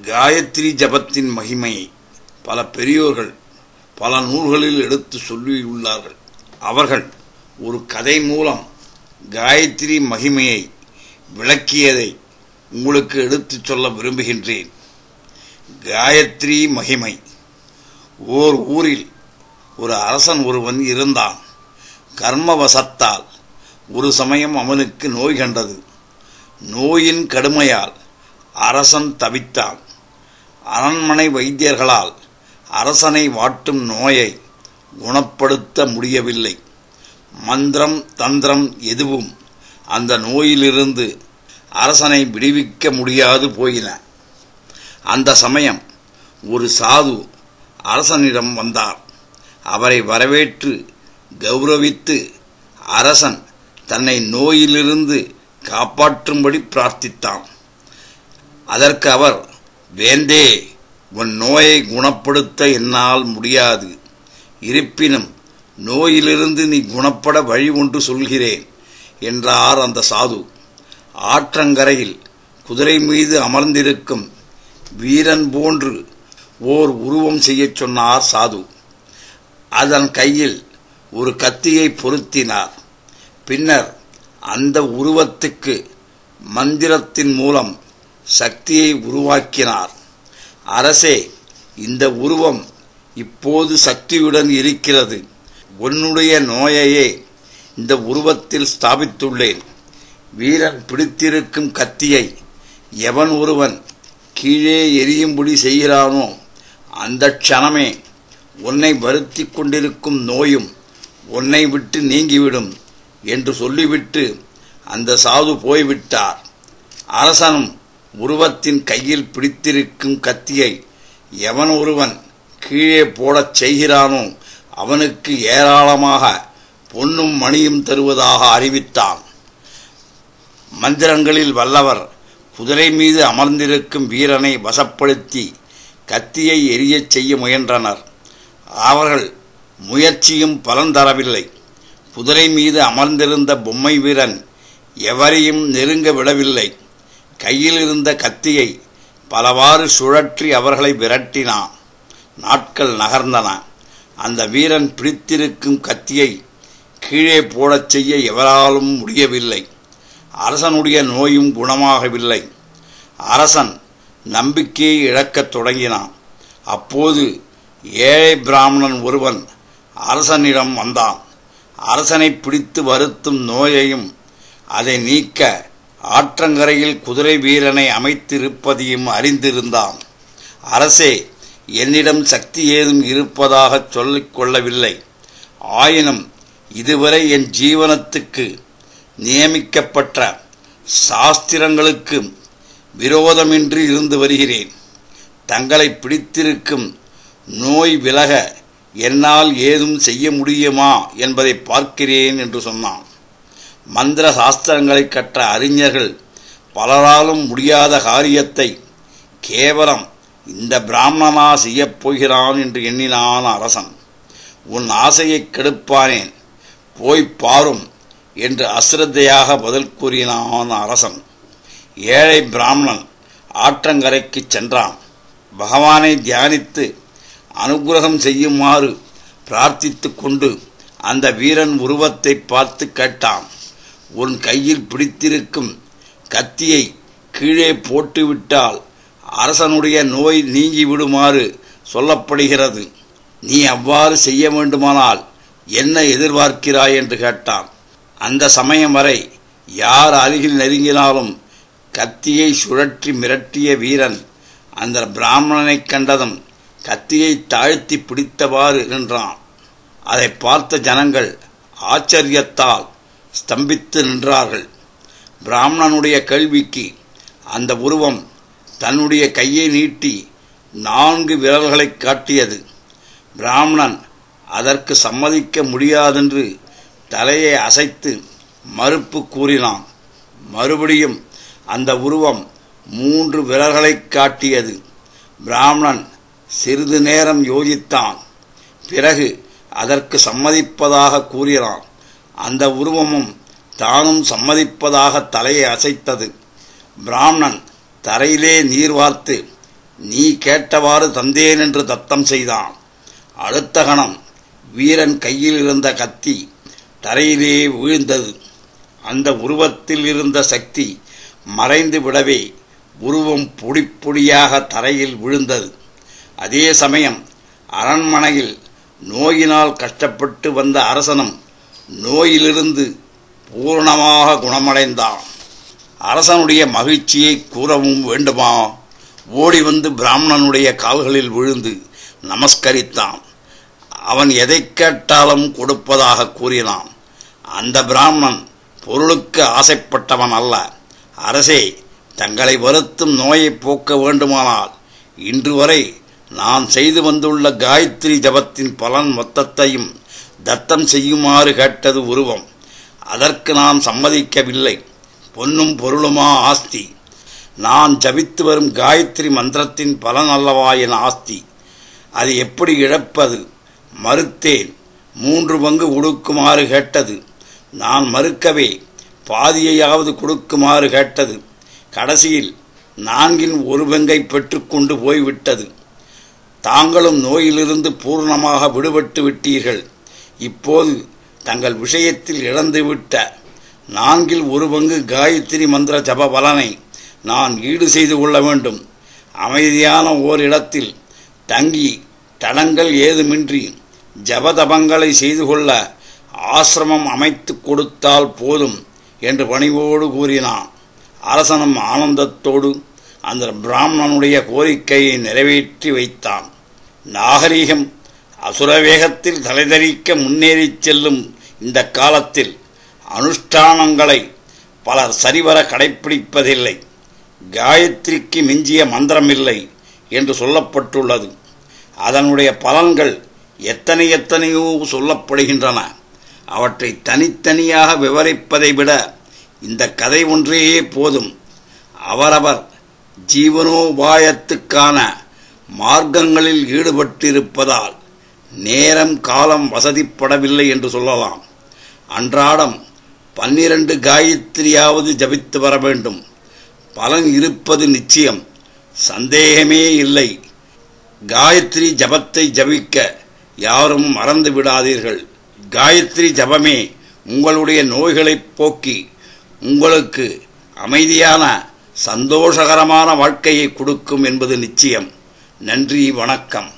காயத்ரி ஜபத்தின் மகிமையை பல பெரியோர்கள் பல நூல்களில் எடுத்து சொல்லியுள்ளார்கள். அவர்கள் ஒரு கதை மூலம் காயத்ரி மகிமையை விளக்கியதை உங்களுக்கு எடுத்துச் சொல்ல விரும்புகின்றேன். காயத்ரி மகிமை. ஓர் ஊரில் ஒரு அரசன் ஒருவன் இருந்தான். கர்மவசத்தால் ஒரு சமயம் அவனுக்கு நோய் கண்டது. நோயின் கடுமையால் அரசன் தவித்தான். அரண்மனை வைத்தியர்களால் அரசனை வாட்டும் நோயை குணப்படுத்த முடியவில்லை. மந்திரம் தந்திரம் எதுவும் அந்த நோயிலிருந்து அரசனை விடுவிக்க முடியாது போயின. அந்த சமயம் ஒரு சாது அரசனிடம் வந்தார். அவரை வரவேற்று கௌரவித்து அரசன் தன்னை நோயிலிருந்து காப்பாற்றும்படி பிரார்த்தித்தான். அதற்கு அவர், வேந்தே, உன் நோயை குணப்படுத்த என்னால் முடியாது. இருப்பினும் நோயிலிருந்து நீ குணப்பட வழி ஒன்று சொல்கிறேன் என்றார் அந்த சாது. ஆற்றங்கரையில் குதிரை மீது அமர்ந்திருக்கும் வீரன் போன்று ஓர் உருவம் செய்யச் சொன்னார் சாது. அதன் கையில் ஒரு கத்தியை பொருத்தினார். பின்னர் அந்த உருவத்துக்கு மந்திரத்தின் மூலம் சக்தியை உருவாக்கினார். அரசே, இந்த உருவம் இப்போது சக்தியுடன் இருக்கிறது. உன்னுடைய நோயையே இந்த உருவத்தில் ஸ்தாபித்துள்ளேன். வீரன் பிடித்திருக்கும் கத்தியை எவன் ஒருவன் கீழே எரியும்படி செய்கிறானோ அந்த க்ஷணமே உன்னை வருத்தி கொண்டிருக்கும் நோயும் உன்னை விட்டு நீங்கிவிடும் என்று சொல்லிவிட்டு அந்த சாது போய்விட்டார். அரசனும் உருவத்தின் கையில் பிடித்திருக்கும் கத்தியை எவன் ஒருவன் கீழே போடச் செய்கிறானோ அவனுக்கு ஏராளமாக பொன்னும் மணியும் தருவதாக அறிவித்தான். மந்திரங்களில் வல்லவர் குதிரை மீது அமர்ந்திருக்கும் வீரனை வசப்படுத்தி கத்தியை எரியச் செய்ய முயன்றனர். அவர்கள் முயற்சியும் பலன் தரவில்லை. குதிரை மீது அமர்ந்திருந்த பொம்மை வீரன் எவரையும் நெருங்க விடவில்லை. கையில் இருந்த கத்தியை பலவாறு சுழற்றி அவர்களை விரட்டினான். நாட்கள் நகர்ந்தன. அந்த வீரன் பிடித்திருக்கும் கத்தியை கீழே போடச் செய்ய எவராலும் முடியவில்லை. அரசனுடைய நோயும் குணமாகவில்லை. அரசன் நம்பிக்கையை இழக்கத் தொடங்கினான். அப்போது ஏழை பிராமணன் ஒருவன் அரசனிடம் வந்தான். அரசனை பிடித்து வருத்தும் நோயையும் அதை நீக்க ஆற்றங்கரையில் குதிரை வீரனை அமைத்திருப்பதையும் அறிந்திருந்தான். அரசே, என்னிடம் சக்தி ஏதும் இருப்பதாக சொல்லிக் கொள்ளவில்லை. ஆயினும் இதுவரை என் ஜீவனத்துக்கு நியமிக்கப்பட்ட சாஸ்திரங்களுக்கு விரோதமின்றி இருந்து வருகிறேன். தங்களை பிடித்திருக்கும் நோய் விலக என்னால் ஏதும் செய்ய முடியுமா என்பதை பார்க்கிறேன் என்று சொன்னான். மந்திர சாஸ்திரங்களை கற்ற அறிஞர்கள் பலராலும் முடியாத காரியத்தை கேவலம் இந்த பிராமணனா செய்யப் போகிறான் என்று எண்ணினான் அரசன். உன் ஆசையை கெடுப்பானேன், போய் பாரும் என்று அசிரத்தையாக பதில் கூறினான் அரசன். ஏழை பிராமணன் ஆற்றங்கரைக்கு சென்றான். பகவானை தியானித்து அனுகிரகம் செய்யுமாறு பிரார்த்தித்துக் கொண்டு அந்த வீரன் உருவத்தை பார்த்து கேட்டான். உன் கையில் பிடித்திருக்கும் கத்தியை கீழே போட்டுவிட்டால் அரசனுடைய நோய் நீங்கிவிடுமாறு சொல்லப்படுகிறது. நீ அவ்வாறு செய்ய வேண்டுமானால் என்ன எதிர்பார்க்கிறாய் என்று கேட்டான். அந்த சமயம் வரை யார் அருகில் நெருங்கினாலும் கத்தியை சுழற்றி மிரட்டிய வீரன் அந்த பிராமணனை கண்டதும் கத்தியை தாழ்த்தி பிடித்தவாறு நின்றான். அதை பார்த்த ஜனங்கள் ஆச்சரியத்தால் ஸ்தம்பித்து நின்றார்கள். பிராமணனுடைய கேள்விக்கு அந்த உருவம் தன்னுடைய கையை நீட்டி 4 விரல்களை காட்டியது. பிராமணன் அதற்கு சம்மதிக்க முடியாதென்று தலையை அசைத்து மறுப்பு கூறினான். மறுபடியும் அந்த உருவம் 3 விரல்களை காட்டியது. பிராமணன் சிறிது நேரம் யோசித்தான். பிறகு அதற்கு சம்மதிப்பதாக கூறினான். அந்த உருவமும் தானும் சம்மதிப்பதாக தலையை அசைத்தது. பிராமணன் தரையிலே நீர் வார்த்து நீ கேட்டவாறு தந்தேன் என்று தத்தம் செய்தான். அடுத்த கணம் வீரன் கையில் இருந்த கத்தி தரையிலே வீழ்ந்தது. அந்த உருவத்தில் இருந்த சக்தி மறைந்து விடவே உருவம் பொடிப்பொடியாக தரையில் விழுந்தது. அதே சமயம் அரண்மனையில் நோயினால் கஷ்டப்பட்டு வந்த அரசனும் நோயிலிருந்து பூரணமாக குணமடைந்தான். அரசனுடைய மகிழ்ச்சியை கூறவும் வேண்டுமா? ஓடி வந்து பிராமணனுடைய கால்களில் விழுந்து நமஸ்கரித்தான். அவன் எதை கேட்டாலும் கொடுப்பதாக கூறினான். அந்த பிராமணன் பொருளுக்கு ஆசைப்பட்டவன் அல்ல. அரசே, தங்களை வருத்தும் நோயை போக்க வேண்டுமானால் இன்று வரை நான் செய்து வந்துள்ள காயத்ரி ஜபத்தின் பலன் மொத்தத்தையும் தத்தம் செய்யுமாறு கேட்டது உருவம். அதற்கு நான் சம்மதிக்கவில்லை. பொன்னும் பொருளுமா ஆஸ்தி? நான் ஜபித்து வரும் காயத்ரி மந்திரத்தின் பலன் அல்லவா என் ஆஸ்தி? அது எப்படி இழப்பது? மறுத்தேன். 3 பங்கு கொடுக்குமாறு கேட்டது. நான் மறுக்கவே பாதியையாவது கொடுக்குமாறு கேட்டது. கடைசியில் 4 பங்கை பெற்றுக்கொண்டு போய்விட்டது. தாங்களும் நோயிலிருந்து பூர்ணமாக விடுபட்டு விட்டீர்கள். இப்போது தங்கள் விஷயத்தில் இழந்துவிட்ட 4 பங்கு காயத்ரி மந்திர ஜப பலனை நான் ஈடு செய்து கொள்ள வேண்டும். அமைதியான ஓரிடத்தில் தங்கி தடங்கள் ஏதுமின்றி ஜபதபங்களை செய்து கொள்ள ஆசிரமம் அமைத்து கொடுத்தால் போதும் என்று பணிவோடு கூறினான். அரசனும் ஆனந்தத்தோடு அந்த பிராமணனுடைய கோரிக்கையை நிறைவேற்றி வைத்தான். நாகரீகம் அசுரவேகத்தில் தலைதறிக்க முன்னேறிச் செல்லும் இந்த காலத்தில் அனுஷ்டானங்களை பலர் சரிவர கடைப்பிடிப்பதில்லை. காயத்ரிக்கு மிஞ்சிய மந்திரமில்லை என்று சொல்லப்பட்டுள்ளது. அதனுடைய பலன்கள் எத்தனையோ சொல்லப்படுகின்றன. அவற்றை தனித்தனியாக விவரிப்பதை விட இந்த கதை ஒன்றே போதும். அவரவர் ஜீவனோபாயத்துக்கான மார்க்கங்களில் ஈடுபட்டிருப்பதால் நேரம் காலம் வசதிப்படவில்லை என்று சொல்லலாம். அன்றாடம் 12 காயத்ரியாவது ஜபித்து வர வேண்டும். பலன் இருப்பது நிச்சயம், சந்தேகமே இல்லை. காயத்ரி ஜபத்தை ஜபிக்க யாரும் மறந்து விடாதீர்கள். காயத்ரி ஜபமே உங்களுடைய நோய்களை போக்கி உங்களுக்கு அமைதியான சந்தோஷகரமான வாழ்க்கையை கொடுக்கும் என்பது நிச்சயம். நன்றி, வணக்கம்.